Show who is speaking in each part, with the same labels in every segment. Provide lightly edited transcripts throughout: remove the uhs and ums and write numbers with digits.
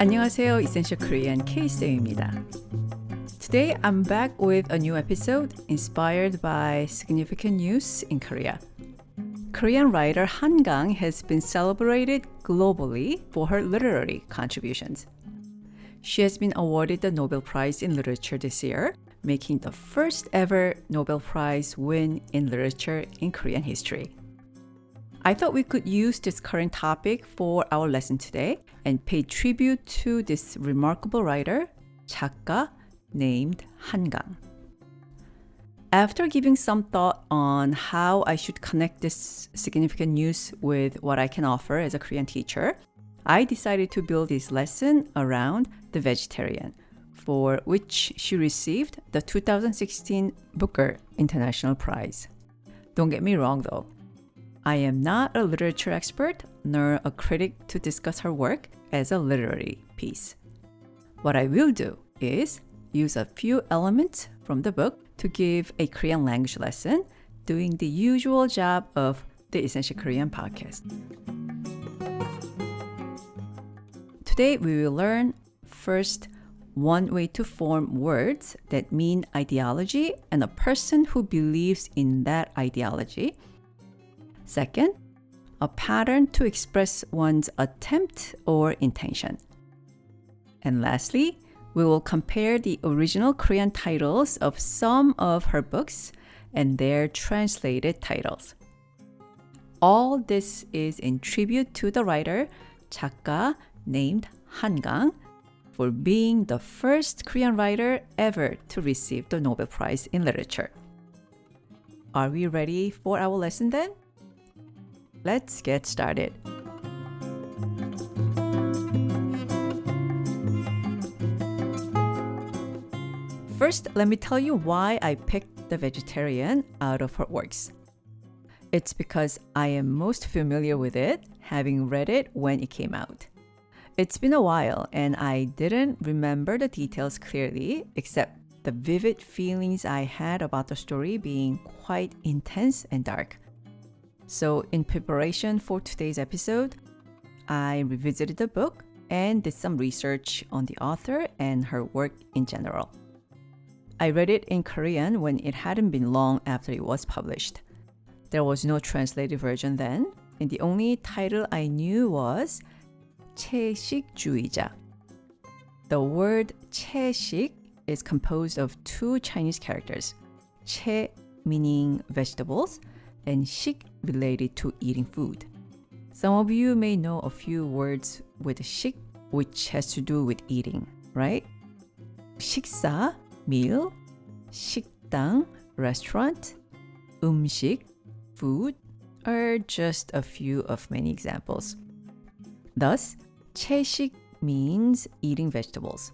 Speaker 1: 안녕하세요. Essential Korean K-쌤입니다. Today I'm back with a new episode inspired by significant news in Korea. Korean writer Han Gang has been celebrated globally for her literary contributions. She has been awarded the Nobel Prize in Literature this year, making the first ever Nobel Prize win in literature in Korean history. I thought we could use this current topic for our lesson today and pay tribute to this remarkable writer, 작가 named Han Gang. After giving some thought on how I should connect this significant news with what I can offer as a Korean teacher, I decided to build this lesson around The Vegetarian, for which she received the 2016 Booker International Prize. Don't get me wrong though. I am not a literature expert nor a critic to discuss her work as a literary piece. What I will do is use a few elements from the book to give a Korean language lesson, doing the usual job of the Essential Korean podcast. Today we will learn first one way to form words that mean ideology and a person who believes in that ideology. Second, a pattern to express one's attempt or intention. And lastly, we will compare the original Korean titles of some of her books and their translated titles. All this is in tribute to the writer, 작가 named Han Gang, for being the first Korean writer ever to receive the Nobel Prize in Literature. Are we ready for our lesson then? Let's get started. First, let me tell you why I picked The Vegetarian out of her works. It's because I am most familiar with it, having read it when it came out. It's been a while and I didn't remember the details clearly, except the vivid feelings I had about the story being quite intense and dark. So in preparation for today's episode, I revisited the book and did some research on the author and her work in general. I read it in Korean when it hadn't been long after it was published. There was no translated version then, and the only title I knew was 채식주의자. The word 채식 is composed of two Chinese characters, 채 meaning vegetables, and 식 related to eating food. Some of you may know a few words with 식, which has to do with eating, right? 식사, meal, 식당, restaurant, 음식, food, are just a few of many examples. Thus, 채식 means eating vegetables.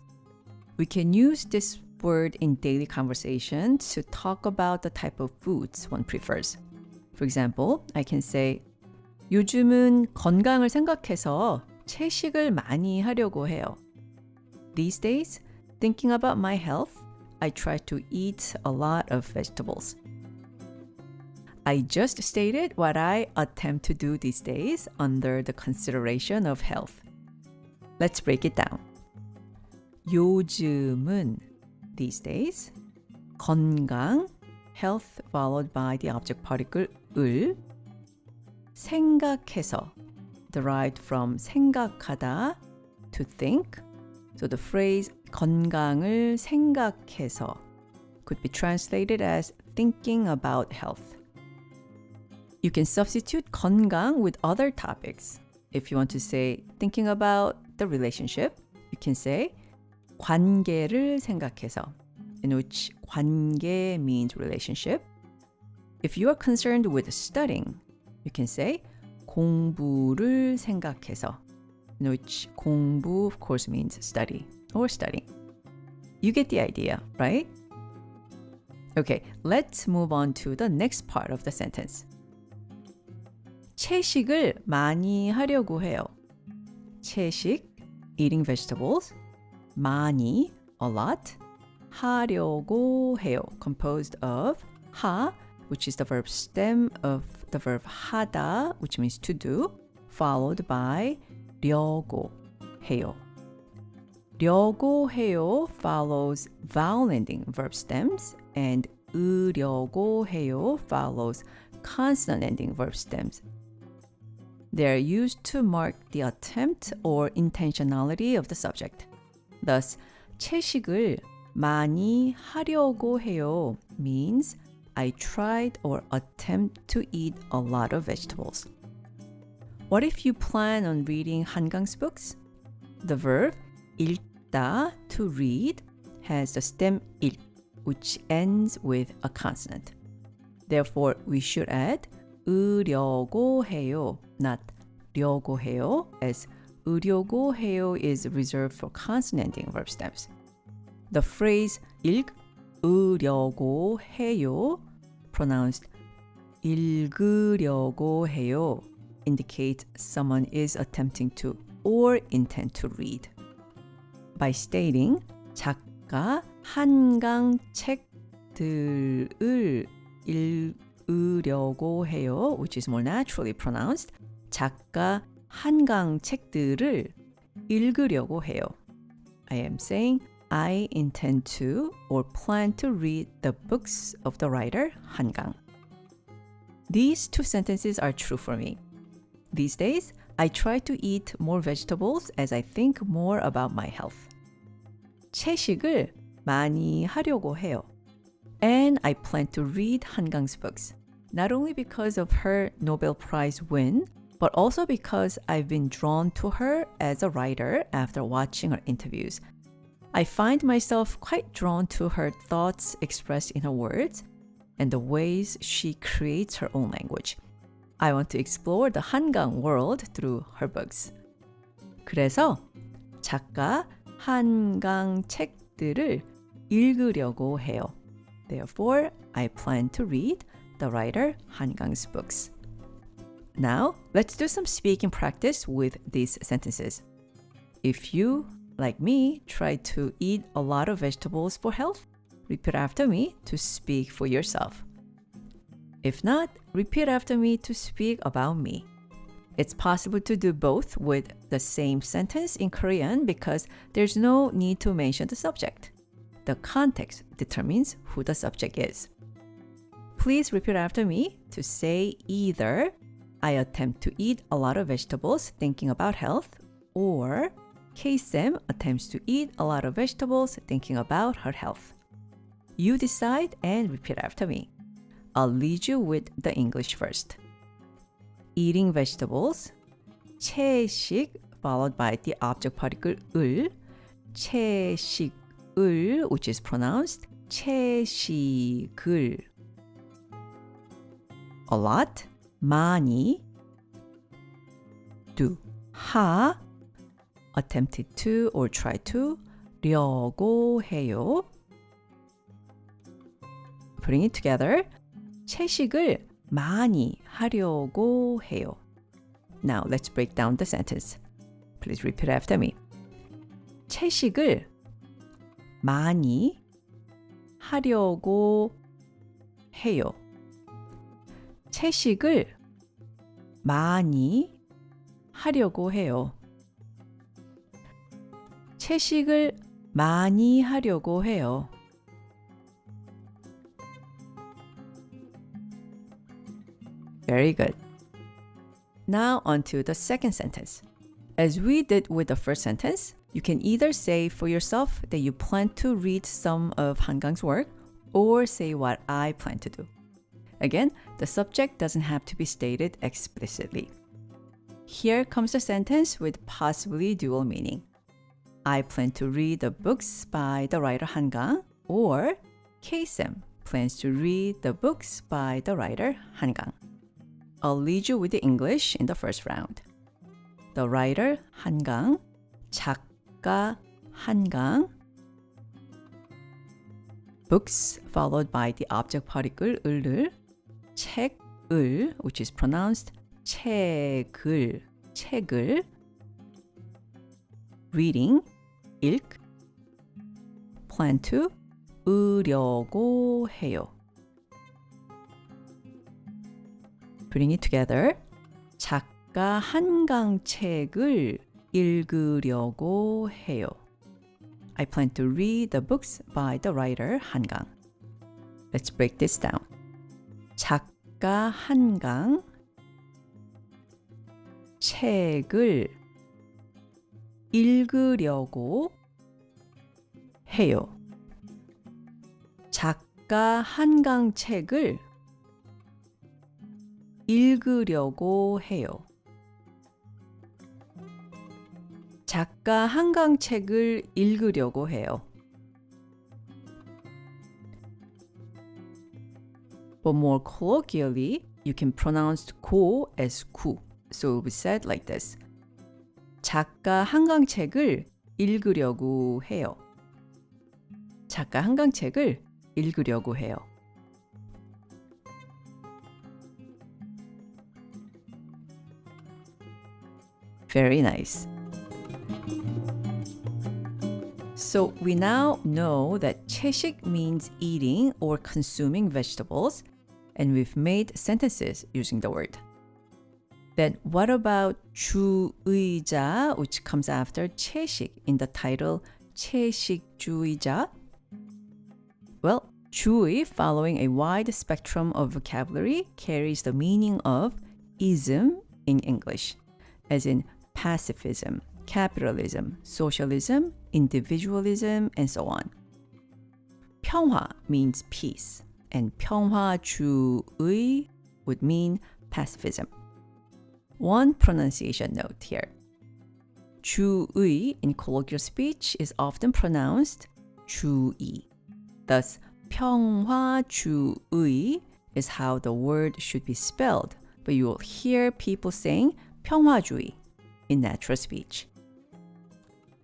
Speaker 1: We can use this word in daily conversation to talk about the type of foods one prefers. For example, I can say, 요즘은 건강을 생각해서 채식을 많이 하려고 해요. These days, thinking about my health, I try to eat a lot of vegetables. I just stated what I attempt to do these days under the consideration of health. Let's break it down. 요즘은, these days, 건강, health followed by the object particle 을, 생각해서, derived from 생각하다, to think. So the phrase 건강을 생각해서 could be translated as thinking about health. You can substitute 건강 with other topics. If you want to say thinking about the relationship, you can say 관계를 생각해서, in which 관계 means relationship. If you are concerned with studying, you can say 공부를 생각해서, in which 공부 of course means study or studying. You get the idea, right? Okay, let's move on to the next part of the sentence. 채식을 많이 하려고 해요. 채식, eating vegetables. 많이, a lot. 하려고 해요, composed of 하, which is the verb stem of the verb 하다, which means to do, followed by 려고 해요. 려고 해요 follows vowel ending verb stems, and 으려고 해요 follows consonant ending verb stems. They are used to mark the attempt or intentionality of the subject. Thus, 채식을 많이 하려고 해요 means I tried or attempt to eat a lot of vegetables. What if you plan on reading 한강's books? The verb 읽다, to read, has the stem 읽, which ends with a consonant. Therefore, we should add 으려고 해요, not 려고 해요, as 으려고 해요 is reserved for consonant-ending verb stems. The phrase 읽으려고 해요, pronounced 읽으려고 해요, indicates someone is attempting to or intend to read. By stating 작가 한강 책들을 읽으려고 해요, which is more naturally pronounced, 작가 한강 책들을 읽으려고 해요. I am saying I intend to or plan to read the books of the writer 한강. These two sentences are true for me. These days, I try to eat more vegetables as I think more about my health. 채식을 많이 하려고 해요. And I plan to read 한강's books, not only because of her Nobel Prize win, but also because I've been drawn to her as a writer after watching her interviews. I find myself quite drawn to her thoughts expressed in her words and the ways she creates her own language. I want to explore the 한강 world through her books. 그래서 작가 한강 책들을 읽으려고 해요. Therefore, I plan to read the writer 한강's books. Now, let's do some speaking practice with these sentences. If you, like me, try to eat a lot of vegetables for health, repeat after me to speak for yourself. If not, repeat after me to speak about me. It's possible to do both with the same sentence in Korean because there's no need to mention the subject. The context determines who the subject is. Please repeat after me to say either I attempt to eat a lot of vegetables thinking about health, or K-Sam attempts to eat a lot of vegetables thinking about her health. You decide and repeat after me. I'll lead you with the English first. Eating vegetables, 채식 followed by the object particle 을, 채식을, which is pronounced 채식을. A lot, 많이, do, 하, attempted to or try to, 려고 해요. Putting it together, 채식을 많이 하려고 해요. Now let's break down the sentence. Please repeat after me. 채식을 많이 하려고 해요. 채식을 많이 하려고 해요. 채식을 많이 하려고 해요. Very good. Now on to the second sentence. As we did with the first sentence, you can either say for yourself that you plan to read some of 한강's work or say what I plan to do. Again, the subject doesn't have to be stated explicitly. Here comes the sentence with possibly dual meaning. I plan to read the books by the writer 한강, or K-Sam plans to read the books by the writer 한강. I'll lead you with the English in the first round. The writer 한강, 작가 한강, books followed by the object particle 을을, 책을, which is pronounced 책을, 책을, reading, 읽, plan to, 으려고 해요. Putting it together. 작가 한강 책을 읽으려고 해요. I plan to read the books by the writer 한강. Let's break this down. 작가 한강 책을 읽으려고 해요. 작가 한강 책을 읽으려고 해요. 작가 한강 책을 읽으려고 해요. But more colloquially, you can pronounce 고 as 구. So it will be said like this. 작가 한강 책을 읽으려고 해요. 작가 한강 책을 읽으려고 해요. Very nice. So we now know that 채식 means eating or consuming vegetables, and we've made sentences using the word. Then what about 주의자, which comes after 채식 in the title 채식주의자? Well, 주의, following a wide spectrum of vocabulary, carries the meaning of ism in English, as in pacifism, capitalism, socialism, individualism, and so on. 평화 means peace, and 평화주의 would mean pacifism. One pronunciation note here. 주의 in colloquial speech is often pronounced 주의. Thus, 평화주의 is how the word should be spelled, but you will hear people saying 평화주의 in natural speech.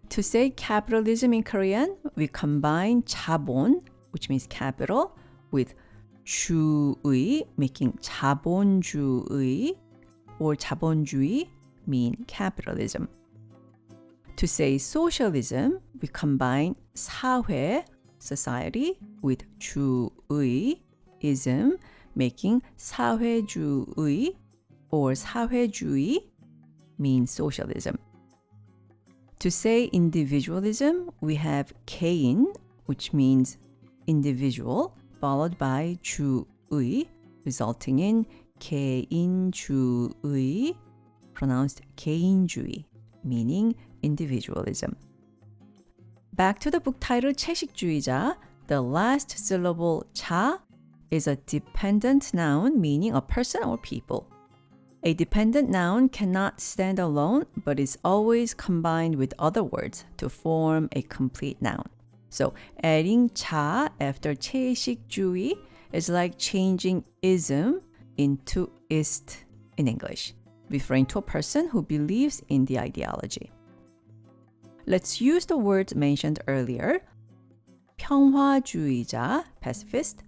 Speaker 1: To say capitalism in Korean, we combine 자본, which means capital, with 주의, making 자본주의, or 자본주의 mean capitalism. To say socialism, we combine 사회, society, with 주의, ism, making 사회주의, or 사회주의 means socialism. To say individualism, we have 개인, which means individual, followed by 주의, resulting in 개인주의, pronounced 개인주의, meaning individualism. Back to the book title 채식주의자, the last syllable 자 is a dependent noun meaning a person or people. A dependent noun cannot stand alone, but is always combined with other words to form a complete noun. So adding 자 after 채식주의 is like changing ism into ist in English, referring to a person who believes in the ideology. Let's use the words mentioned earlier. 평화주의자, pacifist,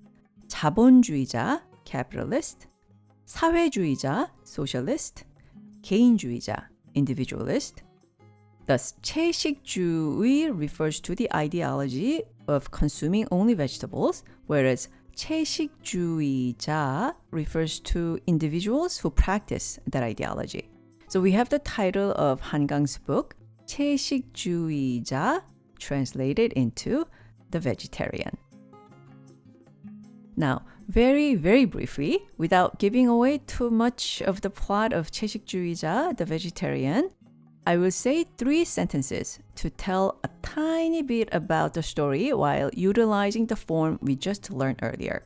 Speaker 1: 자본주의자, capitalist, 사회주의자, socialist, 개인주의자, individualist. Thus, 채식주의 refers to the ideology of consuming only vegetables, whereas 채식주의자 refers to individuals who practice that ideology. So we have the title of 한강's book, 채식주의자, translated into the vegetarian. Now, very, very briefly, without giving away too much of the plot of 채식주의자, the vegetarian, I will say 3 sentences to tell a tiny bit about the story while utilizing the form we just learned earlier.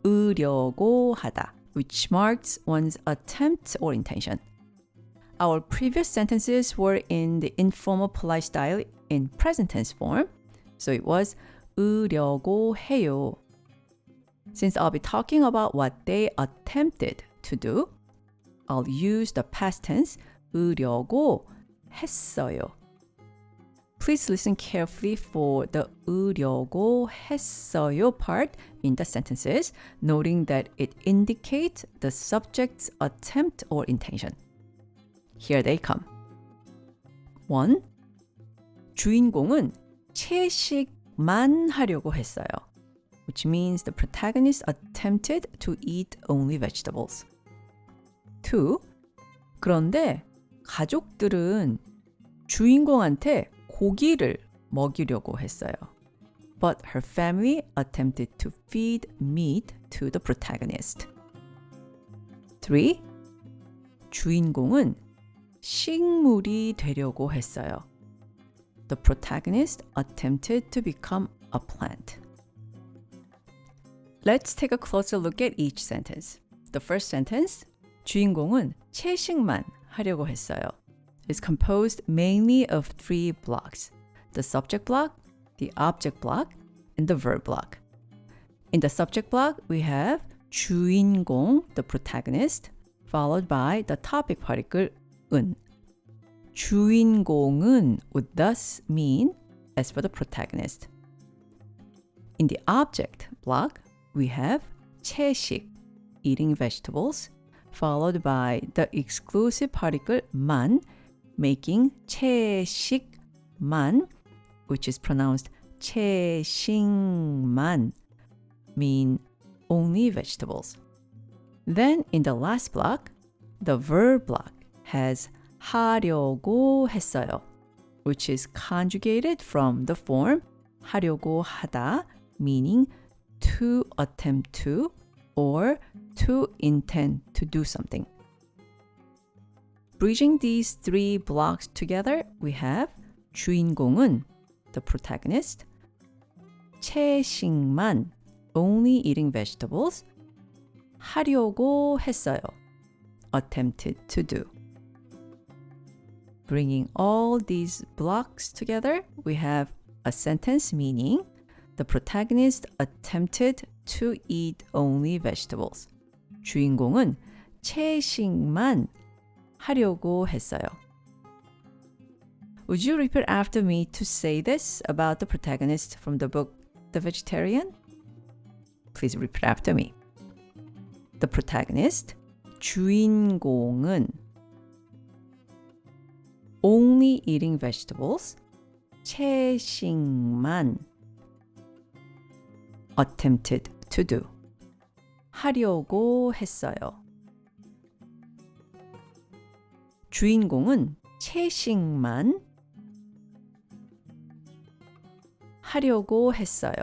Speaker 1: 으려고 하다, which marks one's attempt or intention. Our previous sentences were in the informal polite style in present tense form, so it was 으려고 해요. Since I'll be talking about what they attempted to do, I'll use the past tense 으려고 했어요. Please listen carefully for the 으려고 했어요 part in the sentences, noting that it indicates the subject's attempt or intention. Here they come. 1. 주인공은 채식만 하려고 했어요, which means the protagonist attempted to eat only vegetables. to. 그런데 가족들은 주인공한테 고기를 먹이려고 했어요. But her family attempted to feed meat to the protagonist. 3. 주인공은 식물이 되려고 했어요. The protagonist attempted to become a plant. Let's take a closer look at each sentence. The first sentence, 주인공은 채식만 하려고 했어요. It's composed mainly of 3 blocks. The subject block, the object block, and the verb block. In the subject block, we have 주인공, the protagonist, followed by the topic particle 은. 주인공은 would thus mean as for the protagonist. In the object block, we have 채식, eating vegetables, followed by the exclusive particle 만, making 채식만, which is pronounced 채식만, mean only vegetables. Then in the last block, the verb block has 하려고 했어요, which is conjugated from the form 하려고 하다, meaning to attempt to or to intend to do something. Bridging these 3 blocks together, we have 주인공은, the protagonist, 채식만, only eating vegetables, 하려고 했어요, attempted to do. Bringing all these blocks together, we have a sentence meaning the protagonist attempted to eat only vegetables. 주인공은 채식만 하려고 했어요. Would you repeat after me to say this about the protagonist from the book The Vegetarian? Please repeat after me. The protagonist, 주인공은 only eating vegetables, 채식만 attempted to do, 하려고 했어요. 주인공은 채식만 하려고 했어요.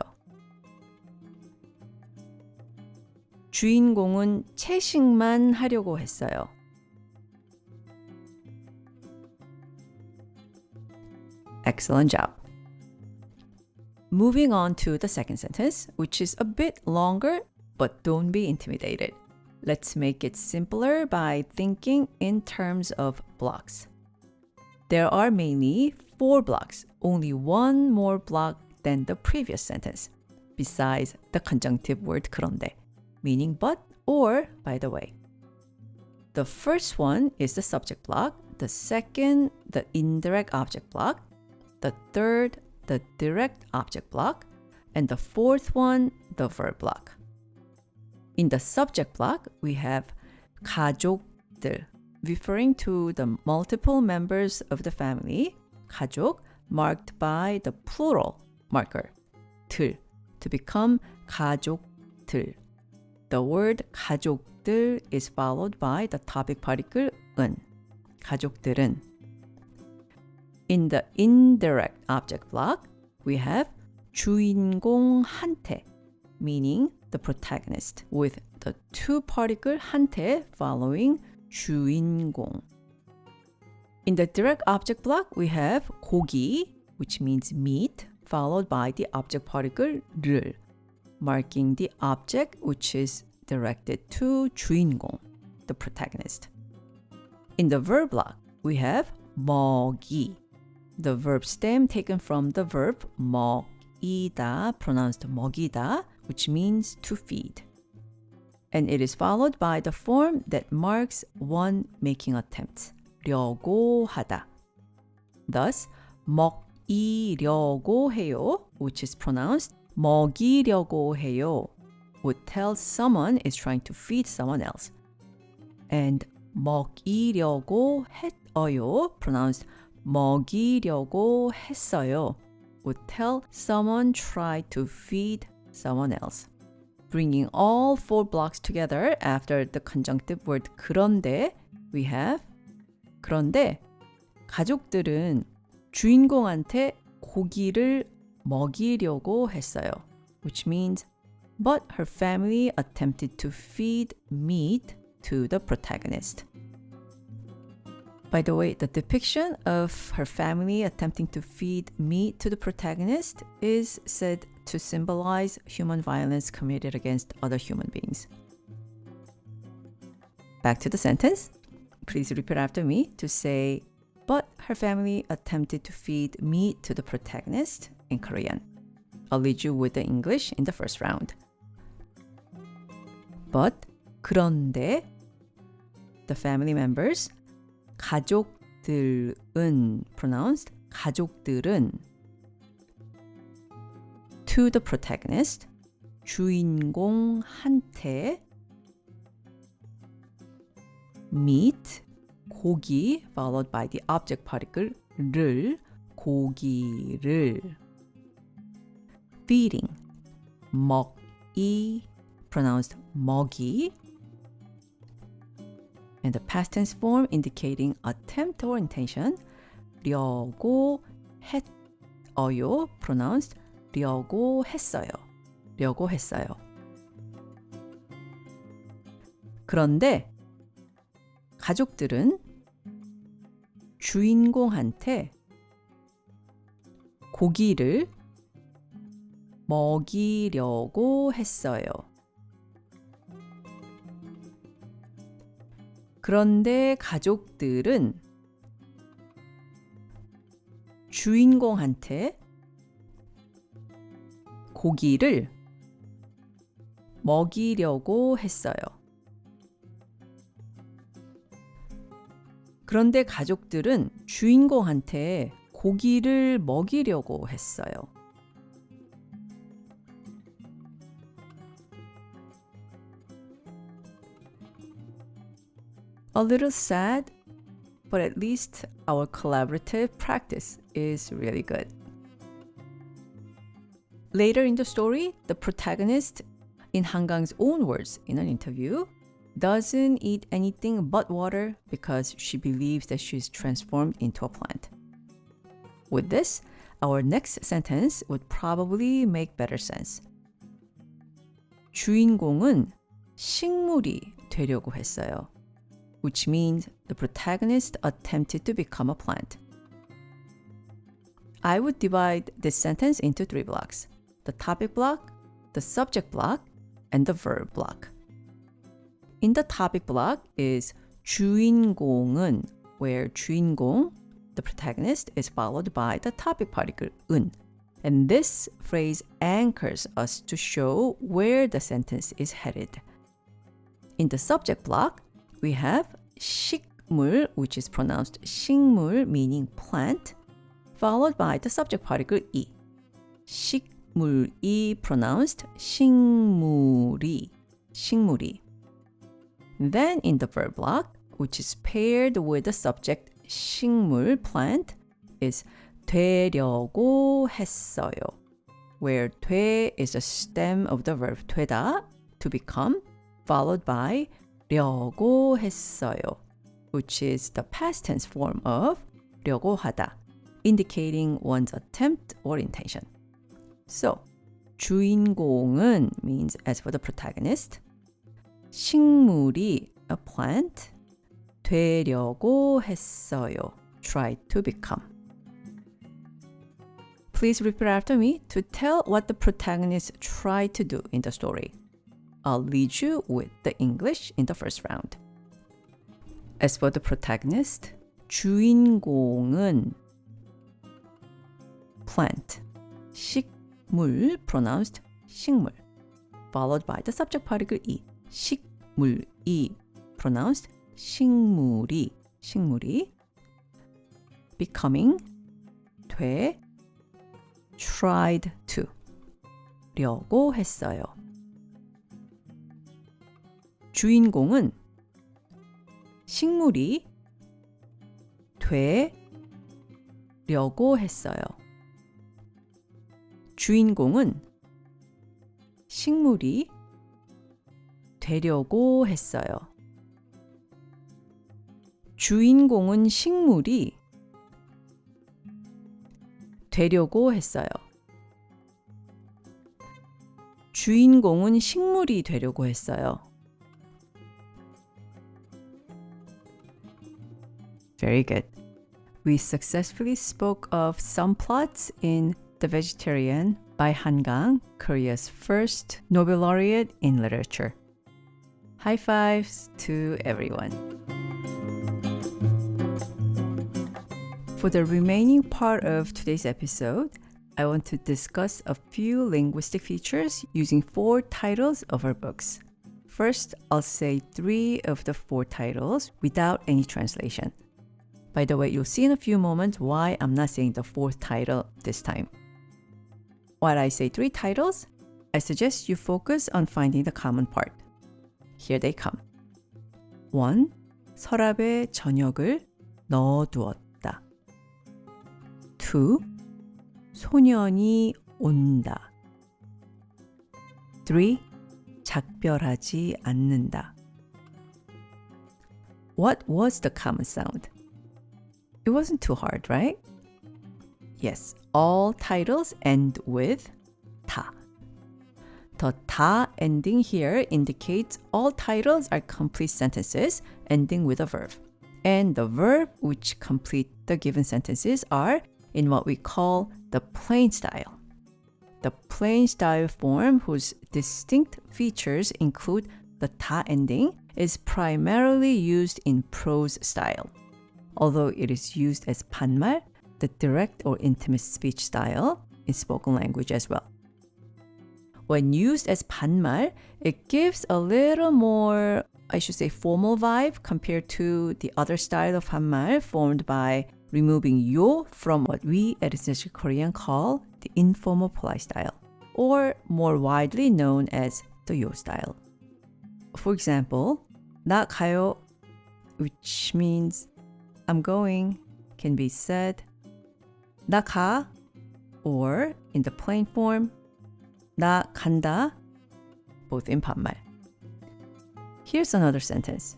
Speaker 1: 주인공은 채식만 하려고 했어요. Excellent job. Moving on to the second sentence, which is a bit longer, but don't be intimidated. Let's make it simpler by thinking in terms of blocks. There are mainly 4 blocks, only one more block than the previous sentence, besides the conjunctive word 그런데, meaning but or by the way. The first one is the subject block, the second, the indirect object block, the third, the direct object block, and the fourth one, the verb block. In the subject block, we have 가족들, referring to the multiple members of the family, 가족, marked by the plural marker, 들, to become 가족들. The word 가족들 is followed by the topic particle 은, 가족들은. In the indirect object block, we have 주인공한테, meaning the protagonist, with the 2 particle 한테 following 주인공. In the direct object block, we have 고기, which means meat, followed by the object particle 를, marking the object which is directed to 주인공, the protagonist. In the verb block, we have 먹이, the verb stem taken from the verb 먹이다, pronounced 먹이다, which means to feed. And it is followed by the form that marks one making attempts, 려고 하다. Thus, 먹이려고 해요, which is pronounced 먹이려고 해요, would tell someone is trying to feed someone else. And 먹이려고 했어요, pronounced 먹이려고 했어요, would tell someone tried to feed someone else. Bringing all four blocks together after the conjunctive word 그런데 we have 그런데 가족들은 주인공한테 고기를 먹이려고 했어요. Which means but her family attempted to feed meat to the protagonist. By the way, the depiction of her family attempting to feed meat to the protagonist is said to symbolize human violence committed against other human beings. Back to the sentence. Please repeat after me to say, but her family attempted to feed meat to the protagonist in Korean. I'll lead you with the English in the first round. But, 그런데, the family members, 가족들은, pronounced, 가족들은, to the protagonist, 주인공한테, meat, 고기, followed by the object particle, 를, 고기를, feeding, 먹이, pronounced 먹이, and the past tense form indicating attempt or intention, 려고 했어요, pronounced 려고 했어요, 려고 했어요. 그런데 가족들은 주인공한테 고기를 먹이려고 했어요. 그런데 가족들은 주인공한테 고기를 먹이려고 했어요. 그런데 가족들은 주인공한테 고기를 먹이려고 했어요. A little sad, but at least our collaborative practice is really good. Later in the story, the protagonist, in Hangang's own words in an interview, doesn't eat anything but water because she believes that she is transformed into a plant. With this, our next sentence would probably make better sense. 주인공은 식물이 되려고 했어요. Which means the protagonist attempted to become a plant. I would divide this sentence into 3 blocks: the topic block, the subject block, and the verb block. In the topic block is 주인공은, where 주인공, the protagonist, is followed by the topic particle 은. And this phrase anchors us to show where the sentence is headed. In the subject block, we have 식물, which is pronounced 식물, meaning plant, followed by the subject particle 이. 식물이 pronounced 식물이, 식물이. Then in the verb block, which is paired with the subject 식물, plant, is 되려고 했어요, where 돼 is the stem of the verb 되다, to become, followed by 려고 했어요, which is the past tense form of 려고 하다, indicating one's attempt or intention. So, 주인공은 means as for the protagonist, 식물이 a plant, 되려고 했어요, try to become. Please repeat after me to tell what the protagonist tried to do in the story. I'll lead you with the English in the first round. As for the protagonist, 주인공은 plant, 식물, pronounced 식물, followed by the subject particle 이, 식물이, pronounced 식물이, 식물이, becoming, 돼, tried to, 려고 했어요. 주인공은 식물이 되려고 했어요. 주인공은 식물이 되려고 했어요. 주인공은 식물이 되려고 했어요. 주인공은 식물이 되려고 했어요. Very good. We successfully spoke of some plots in The Vegetarian by Han Gang, Korea's first Nobel laureate in literature. High fives to everyone. For the remaining part of today's episode, I want to discuss a few linguistic features using 4 titles of our books. First, I'll say 3 of the 4 titles without any translation. By the way, you'll see in a few moments why I'm not saying the 4th title this time. While I say 3 titles, I suggest you focus on finding the common part. Here they come. 1. 서랍에 저녁을 넣어두었다. 2. 소년이 온다. 3. 작별하지 않는다. What was the common sound? It wasn't too hard, right? Yes, all titles end with 다. The 다 ending here indicates all titles are complete sentences ending with a verb. And the verb which complete the given sentences are in what we call the plain style. The plain style form, whose distinct features include the 다 ending, is primarily used in prose style. Although it is used as 반말, the direct or intimate speech style, in spoken language as well. When used as 반말, it gives a little more, I should say, formal vibe compared to the other style of 한말 formed by removing 요 from what we at Essential Korean call the informal polite style, or more widely known as the 요 style. For example, 나 가요, which means I'm going, can be said 나 가, or in the plain form 나 간다, both in 반말. Here's another sentence.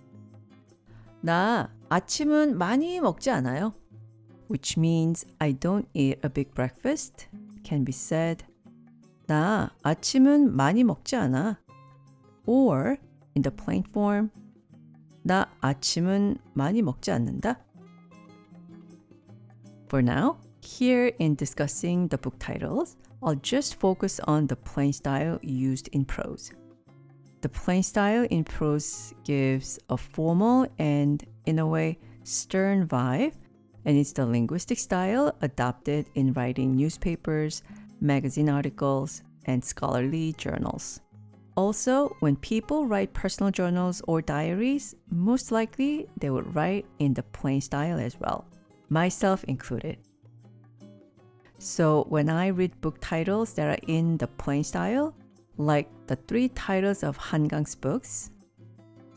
Speaker 1: 나 아침은 많이 먹지 않아요, which means I don't eat a big breakfast, can be said 나 아침은 많이 먹지 않아, or in the plain form 나 아침은 많이 먹지 않는다. For now, here in discussing the book titles, I'll just focus on the plain style used in prose. The plain style in prose gives a formal and, in a way, stern vibe, and it's the linguistic style adopted in writing newspapers, magazine articles, and scholarly journals. Also, when people write personal journals or diaries, most likely they would write in the plain style as well, myself included. So when I read book titles that are in the plain style, like the 3 titles of Han Gang's books,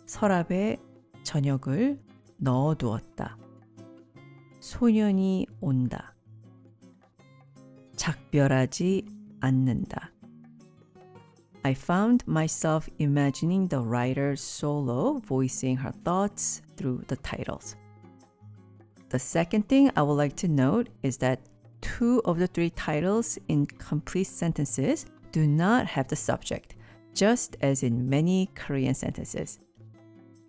Speaker 1: 서랍에 저녁을 넣어두었다. 소년이 온다. 작별하지 않는다. I found myself imagining the writer solo voicing her thoughts through the titles. The second thing I would like to note is that 2 of the 3 titles in complete sentences do not have the subject, just as in many Korean sentences.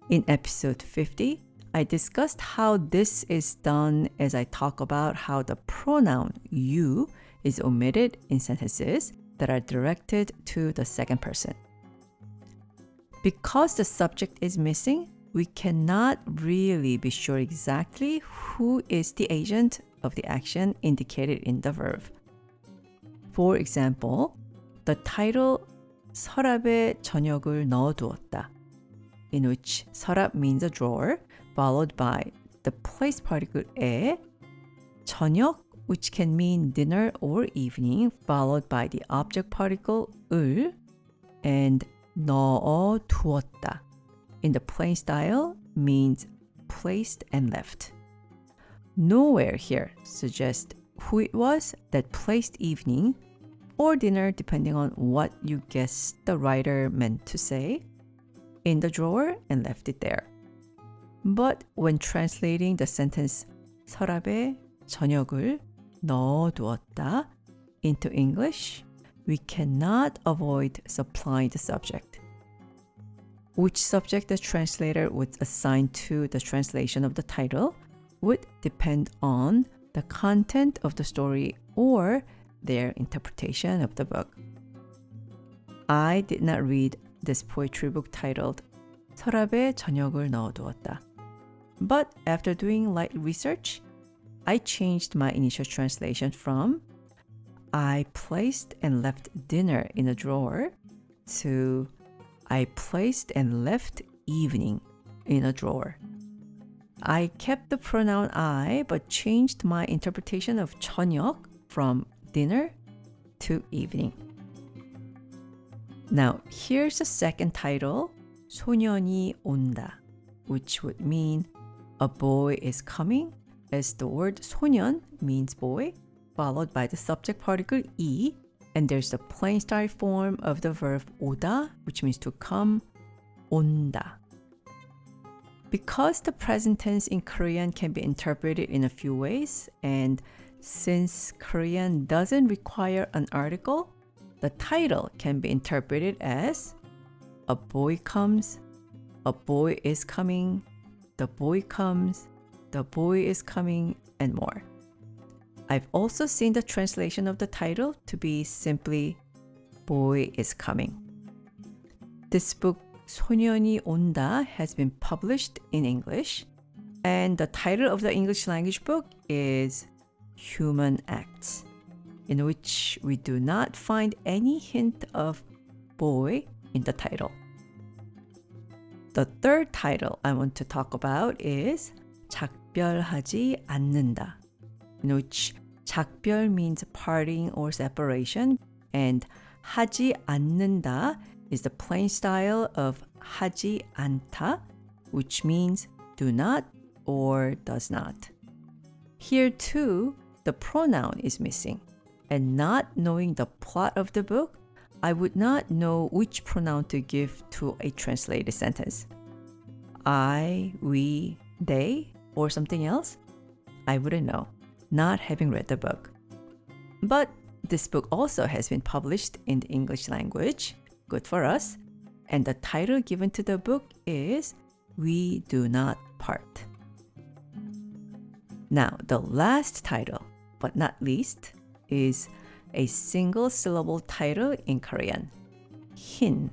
Speaker 1: In episode 50, I discussed how this is done as I talk about how the pronoun you is omitted in sentences that are directed to the second person. Because the subject is missing, we cannot really be sure exactly who is the agent of the action indicated in the verb. For example, the title 서랍에 저녁을 넣어두었다, in which 서랍 means a drawer, followed by the place particle 에, 저녁, which can mean dinner or evening, followed by the object particle 을, and 넣어두었다, in the plain style, means placed and left. Nowhere here suggests who it was that placed evening or dinner, depending on what you guess the writer meant to say, in the drawer and left it there. But when translating the sentence 서랍에 저녁을 넣어두었다 into English, we cannot avoid supplying the subject. Which subject the translator would assign to the translation of the title would depend on the content of the story or their interpretation of the book. I did not read this poetry book titled 서랍에 저녁을 넣어두었다. But after doing light research, I changed my initial translation from I placed and left dinner in a drawer to I placed and left evening in a drawer. I kept the pronoun I but changed my interpretation of 저녁 from dinner to evening. Now, here's the second title, 소년이 온다, which would mean a boy is coming, as the word 소년 means boy, followed by the subject particle 이, and there's the plain style form of the verb 오다, which means to come, 온다. Because the present tense in Korean can be interpreted in a few ways, and since Korean doesn't require an article, the title can be interpreted as a boy comes, a boy is coming, the boy comes, the boy is coming, and more. I've also seen the translation of the title to be simply boy is coming. This book, 소년이 온다, has been published in English, and the title of the English language book is Human Acts, in which we do not find any hint of boy in the title. The third title I want to talk about is 작별하지 않는다, in which 작별 means parting or separation, and 하지 않는다 is the plain style of 하지 않다, which means do not or does not. Here too, the pronoun is missing, and not knowing the plot of the book, I would not know which pronoun to give to a translated sentence. I, we, they, or something else? I wouldn't know, not having read the book. But this book also has been published in the English language, good for us, and the title given to the book is We Do Not Part. Now, the last title, but not least, is a single syllable title in Korean, 흰.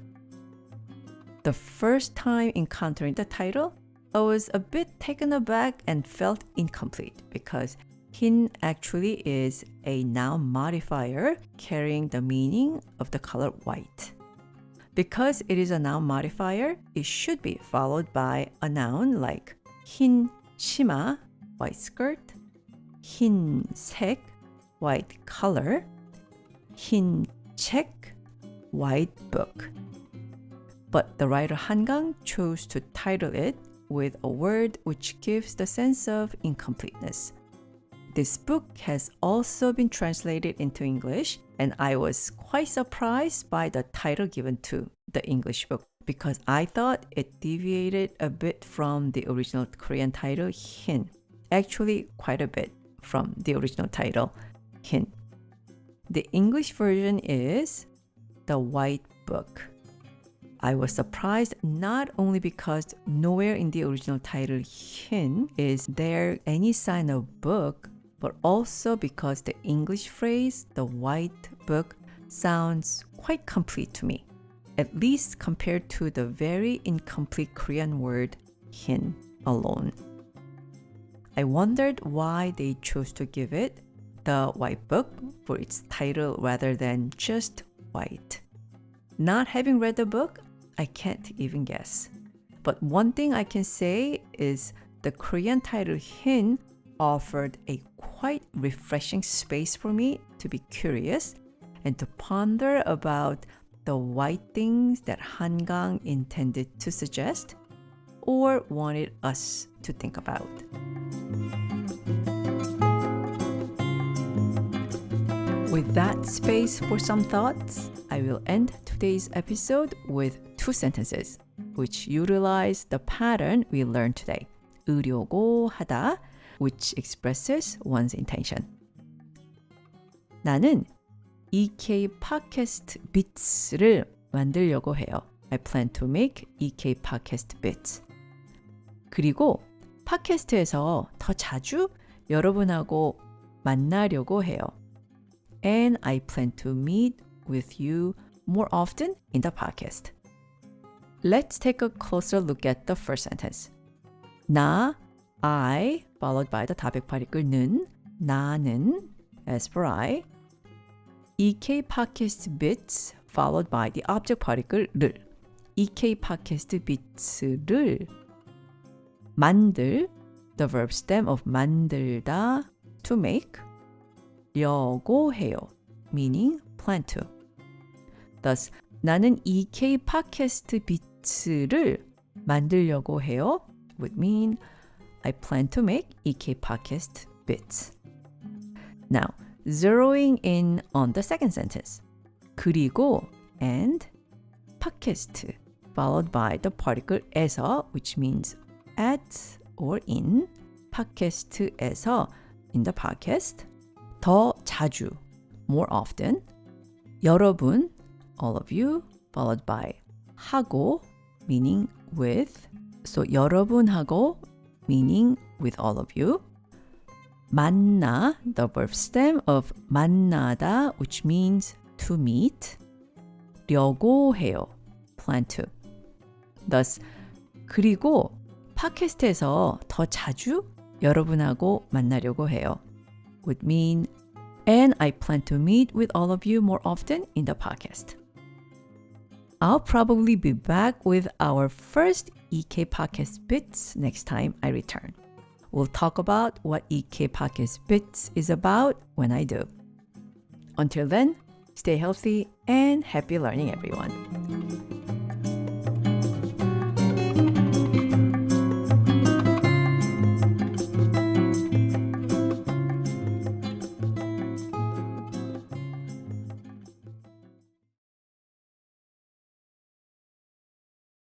Speaker 1: The first time encountering the title, I was a bit taken aback and felt incomplete because 흰 actually is a noun modifier carrying the meaning of the color white. Because it is a noun modifier, it should be followed by a noun like 흰 치마, white skirt, 흰색, white color, 흰 책, white book. But the writer Hangang chose to title it with a word which gives the sense of incompleteness. This book has also been translated into English, and I was quite surprised by the title given to the English book because I thought it deviated a bit from the original Korean title, 흰. Actually, quite a bit from the original title, 흰. The English version is The White Book. I was surprised not only because nowhere in the original title, 흰, is there any sign of book, but also because the English phrase, the white book, sounds quite complete to me, at least compared to the very incomplete Korean word 흰 alone. I wondered why they chose to give it the white book for its title rather than just white. Not having read the book, I can't even guess. But one thing I can say is the Korean title 흰 offered a quite refreshing space for me to be curious and to ponder about the white things that Hangang intended to suggest or wanted us to think about. With that space for some thoughts, I will end today's episode with two sentences. which utilize the pattern we learned today. 으려고 하다, which expresses one's intention. 나는 EK 팟캐스트 bits를 만들려고 해요. I plan to make EK 팟캐스트 bits. 그리고 팟캐스트에서 더 자주 여러분하고 만나려고 해요. And I plan to meet with you more often in the podcast. Let's take a closer look at the first sentence. 나, I, followed by the 다백 particle,는, 나는, as for I, EK podcast bits, followed by the object particle, 를. EK podcast bits를 만들, the verb stem of 만들다, to make, 려고 해요, meaning plan to. Thus, 나는 EK 팟캐스트 bits를 만들려고 해요 would mean I plan to make EK podcast bits. Now, zeroing in on the second sentence. 그리고 and 팟캐스트 followed by the particle 에서 which means at or in 팟캐스트에서 in the podcast 더 자주 more often 여러분 all of you followed by 하고 meaning with so 여러분하고 meaning with all of you 만나 the verb stem of 만나다 which means to meet 려고 해요 plan to thus 그리고 팟캐스트에서 더 자주 여러분하고 만나려고 해요 would mean and I plan to meet with all of you more often in the podcast. I'll probably be back with our first EK podcast bits next time I return. We'll talk about what EK podcast bits is about when I do. Until then, stay healthy and happy learning, everyone.